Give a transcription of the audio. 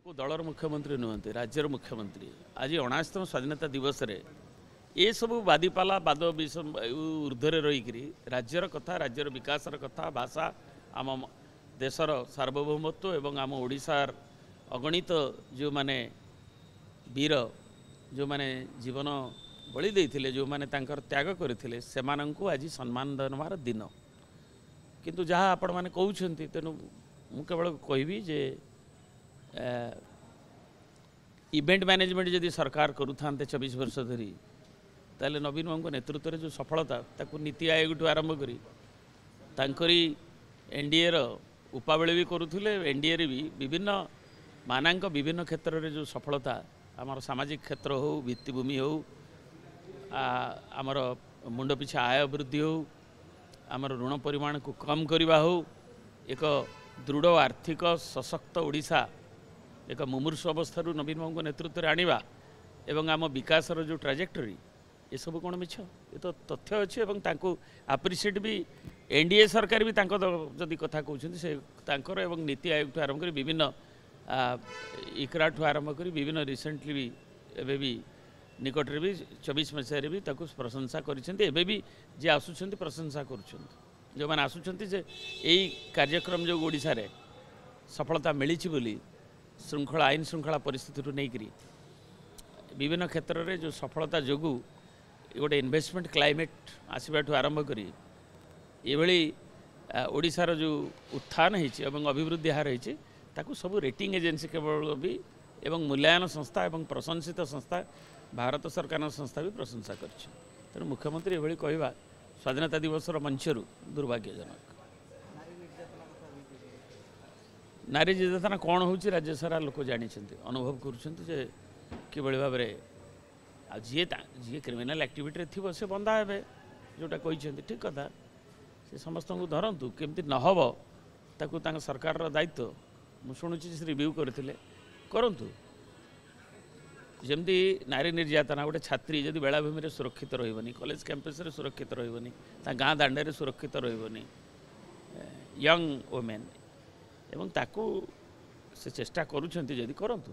दलर मुख्यमंत्री नुहति राज्यर मुख्यमंत्री आज 79तम स्वाधीनता दिवस रे ये सब बादीपाला बाद ऊर्ध्वे रहीकि राज्यर कथा राज्यर विकासर कथा भाषा आम देशर सार्वभौमत्व एवं आम ओडिशार अगणित जो माने वीर जो माने जीवन बलि देइथिले जो माने तांकर त्याग करथिले सेमानंकु आज सम्मान देनवार दिन किंतु जहाँ आपण माने कहउछंती तेनु मु केवल कहबी जे इवेंट मैनेजमेंट जदि सरकार करूँ 24 वर्ष धरी ताले नवीन बाबू नेतृत्व में जो सफलता ताकू नीति आयोग आरंभ करी एनडीए उपाबेले भी करुले एनडीए भी विभिन्न मानांक विभिन्न क्षेत्र में जो सफलता आमर सामाजिक क्षेत्र हो भित्तिभूमि हो आमर मुंड पिछा आय वृद्धि हो आमर ऋण परिमाण को कम करवा हो एक दृढ़ आर्थिक सशक्त ओडिशा एक मुमूर्ष अवस्था नवीन बाबू नेतृत्व में आनिबा एवं आम विकासर जो ट्राजेक्टरी ये सब कौन मिछ ये तो तथ्य अच्छे और तांको आप्रिशिएट भी एनडीए सरकार भी जदि कथा कहते से तांकर एवं नीति आयोग ठू आरंभ कर विभिन्न इकरा ठू आरंभ कर विभिन्न रिसेंटली भी एवं भी निकट भी 24 मसीह भी ताको प्रशंसा करें भी जे आसुंच प्रशंसा कर जो मैंने आसुंच यही कार्यक्रम जो ओडिशा रे सफलता मिली बोली श्रृंखला आईन श्रृंखला परिस्थिति नहीं करी विभिन्न क्षेत्र में जो सफलता जोगु गोटे इन्वेस्टमेंट क्लाइमेट आसवा आरंभ करी ये ओडिशार जो उत्थान होती अभिवृद्धि हार होती ताकू सब रेटिंग एजेंसी केवल भी एवं मूल्यांकन संस्था एवं प्रशंसित संस्था भारत सरकार संस्था भी प्रशंसा कर तेणु मुख्यमंत्री ये कहवा स्वाधीनता दिवस मंचर दुर्भाग्यजनक नारी निर्यातना कौन हो राज्य सारा लोक जानी अनुभव कर भाव जी जी क्रिमिनाल एक्टिविटी थी से बंधा हे जोटा कहते ठीक कथा से समस्त को धरतु केमती नहब ताकू सरकार दायित्व मुझे शुणुची से रिव्यू करते करतु जमती नारी निर्यातना गोटे छात्री जदि बेलाभूमि में सुरक्षित रही कॉलेज कैंपस रे सुरक्षित रही गाँ दांडे सुरक्षित रही यंग वोमेन एवं ताकू से चेष्टा करुँच जदि करतु